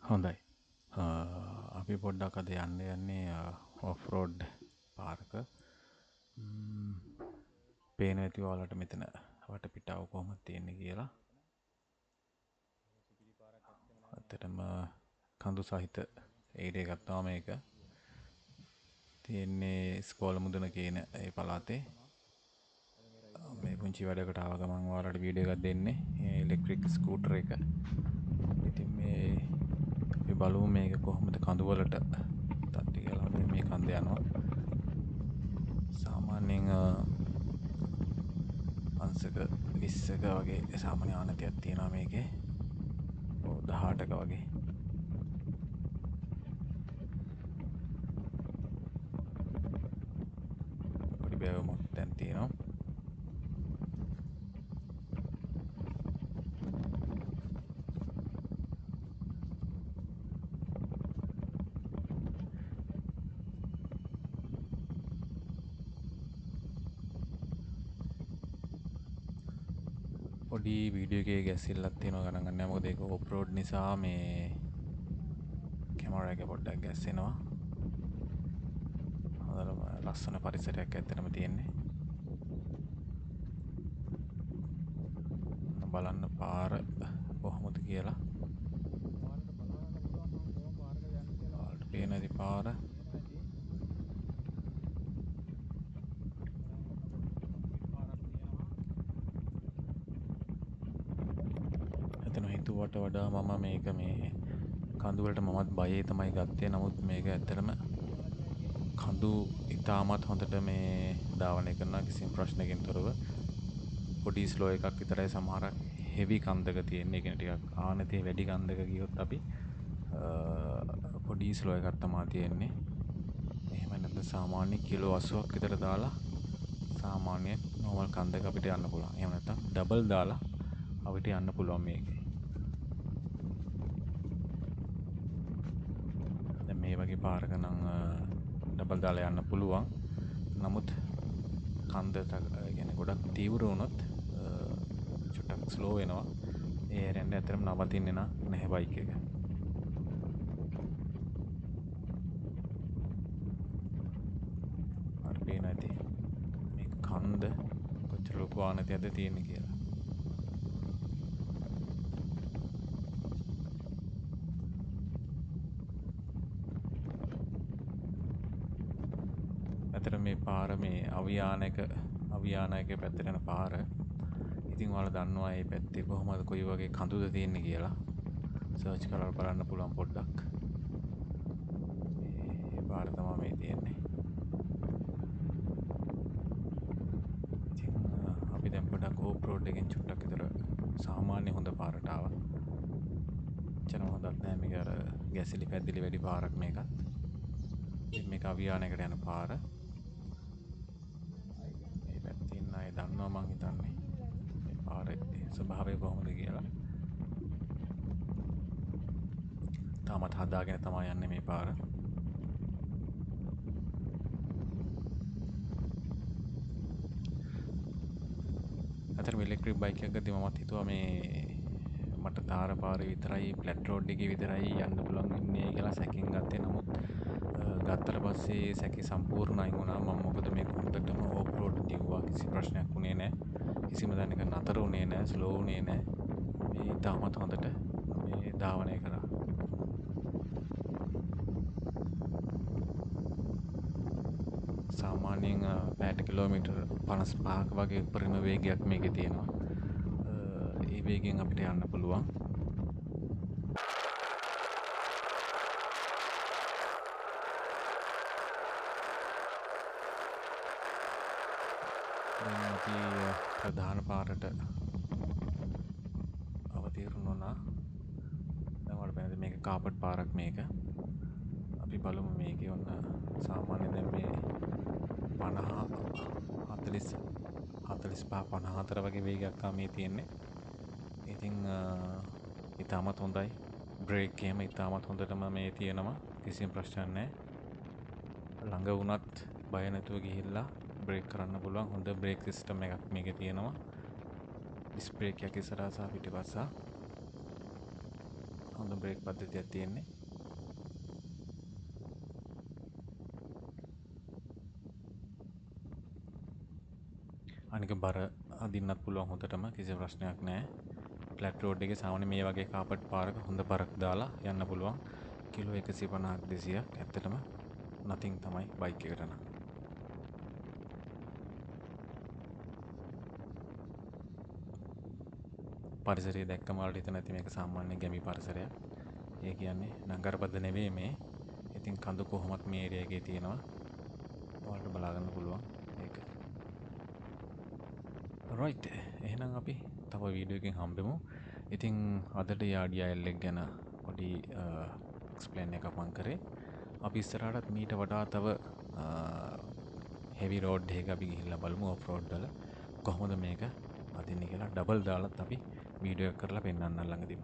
හොඳයි. අපි පොඩ්ඩක් අද යන්නේ ඔෆ් රෝඩ් පාර්ක. පේන ඇති ඔයාලට මෙතන වටපිටාව කොහොමද තියෙන්නේ කියලා. ඇත්තටම කඳු සහිත ඒරියා එකක් තමයි මේක. තියෙන්නේ ස්කෝල මුදුන කියන ඒ පළාතේ. මේ පුංචි වැඩකට ආව ගමන් ඔයාලට වීඩියෝ එකක් දෙන්නේ. ඉලෙක්ට්‍රික් ස්කූටර් එක. ඉතින් මේ අපි බලමු මේක කොහොමද කඳු වලට තත්ති කියලා. මේ කන්ද යනවා. සාමාන්‍යයෙන් අංශක 20ක වගේ සාමාන්‍ය ආනතියක් තියෙනවා මේකේ. 18ක වගේ. පොඩි බෑවුමක් දැන් තියෙනවා. පොඩි වීඩියෝ එකේ ගැස්සිල්ලක් තියෙනවා ගණන් ගන්න නැහැ. මොකද ඒක ඔෆ් රෝඩ් නිසා මේ කැමරා එක පොඩ්ඩක් ගැස්සෙනවා. හොඳටම ලස්සන පරිසරයක් ඇත්තටම තියෙන්නේ. බලන්න පාර කොහොමද කියලා. ඔයාලට පේන ඇති පාර. එතන හිතුවට වඩා මම මේක මේ කඳු වලට මමත් බයේ තමයි ගත්තේ. නමුත් මේක ඇත්තටම කඳු ඉතාමත් හොඳට මේ ධාවනය කරනවා කිසිම ප්‍රශ්නකින් තොරව. පොඩි ස්ලෝ එකක් විතරයි සමහරක් හෙවි කන්දක තියෙන්නේ. ඒ කියන්නේ ටිකක් ආනතිය වැඩි කන්දක ගියොත් අපි පොඩි ස්ලෝ එකක් තමයි තියෙන්නේ. එහෙම නැත්නම් සාමාන්‍ය කිලෝ 80ක් විතර දාලා සාමාන්‍ය නෝමල් කන්දක අපිට යන්න පුළුවන්. එහෙම නැත්නම් ඩබල් දාලා අපිට යන්න පුළුවන් මේකේ. දැන් මේ වගේ පාරක නම් ඩබල් දාලා යන්න පුළුවන්. නමුත් කන්ද කියන්නේ ගොඩක් තීව්‍ර වුණොත් චුට්ටක් ස්ලෝ වෙනවා. ඒ ඇරෙන්න ඇතරම නවතින්නේ නැහැ බයික් එක. අර පේන ඇති මේ කන්ද කොච්චර ලොකු ආනතියක්ද තියෙන්නේ කියලා. ඇතර මේ පාර මේ අවියානයක පැත්තට යන පාර. ඉතින් ඔයාලා දන්නවා මේ පැත්තේ කොහොමද කොයි වගේ කඳුද තියෙන්නේ කියලා. සර්ච් කරලා බලන්න පුළුවන් පොඩ්ඩක්. මේ පාර තමයි මේ තියෙන්නේ. ඉතින් අපි දැන් පොඩ්ඩක් ඕෆ් රෝඩ් එකෙන් චුට්ටක් විතර සාමාන්‍ය හොඳ පාරට ආවා. එච්චරම හොඳත් නෑ මේක අර ගැසිලි පැද්දිලි වැඩි පාරක් මේකත්. ඉතින් මේක අවියානයකට යන පාර. මේ පැත්තේ ඉන්න අය දන්නවා මං හිතන්නේ මේ පාරේ ස්වභාවය කොහොමද කියලා. තාමත් හදාගෙන තමයි යන්නේ මේ පාර. අතර ඉලෙක්ට්‍රික් බයික් එකක් ගද්දි මමත් හිතුවා මේ මට තාර පාරේ විතරයි ෆ්ලැට් රෝඩ් එකේ විතරයි යන්න පුළුවන් වෙන්නේ කියලා සැකෙන් ගත්තේ. නමුත් ගත්තට පස්සේ සැකේ සම්පූර්ණ අයින් වුණා. මම මොකද මේක හොඳටම ඕෆ් රෝඩ් දිව්වා. කිසි ප්‍රශ්නයක් වුණේ නැහැ. කිසිම තැනක නතර වුණේ නැහැ, ස්ලෝ වුණේ නැහැ. මේ තාමත් හොඳට මේ ධාවනය කරා. සාමාන්‍යයෙන් පැයට කිලෝමීටර් 55ක වගේ උපරිම වේගයක් මේකේ තියෙනවා. ඒ වේගෙන් අපිට යන්න පුළුවන්. දැන් අපි ප්‍රධාන පාරට අවතීර්ණ වුණා. දැන් වල බෑද මේක කාපට් පාරක් මේක. අපි බලමු මේකේ ඔන්න සාමාන්‍යයෙන් දැන් මේ 50 40 45 54 වගේ වේගයක් තමයි තියෙන්නේ. ඉතින් ඉතාමත් හොඳයි. බ්‍රේක් එහෙම ඉතාමත් හොඳටම මේ තියෙනවා. කිසිම ප්‍රශ්නයක් නැහැ. ළඟ වුණත් බය නැතුව ගිහිල්ලා බ්‍රේක් කරන්න පුළුවන්. හොඳ බ්‍රේක් සිස්ටම් එකක් මේකේ තියෙනවා. ඩිස්ක් බ්‍රේක් එකක් ඉස්සරහා සහ පිටිපස්ස. හොඳ බ්‍රේක් පද්ධතියක් තියෙන්නේ. අනික බර අදින්නත් පුළුවන් හොඳටම කිසි ප්‍රශ්නයක් නැහැ. ෆ්ලැට් රෝඩ් එකේ සාමාන්‍ය මේ වගේ කාපට් පාරක හොඳ බරක් දාලා යන්න පුළුවන්. කිලෝ 150ක් 200ක් ඇත්තටම නතින් තමයි බයික් එකට නම්. පරිසරය දැක්කම වලට හිතෙන ඇති මේක සාමාන්‍ය ගැමි පරිසරයක්. ඒ කියන්නේ නගරබද නෙවෙයි මේ. ඉතින් කඳු කොහොමත් මේ ඒරියා එකේ තියෙනවා. ඔයාලට බලා ගන්න පුළුවන් ඒක. රයිට්. එහෙනම් අපි තව වීඩියෝ එකකින් හම්බෙමු. ඉතින් අදට යාඩියා එක් ගැන පොඩි එක්ස්පලේන් එකක් මං කරේ. අපි ඉස්සරහටත් මීට වඩා තව හෙවි රෝඩ් එකක අපි ගිහිල්ලා බලමු ඔෆ් රෝඩ් වල කොහොමද මේක අදින්නේ කියලා ඩබල් දාලත් අපි වීඩියෝ එක කරලා පෙන්වන්නම් ළඟදීම.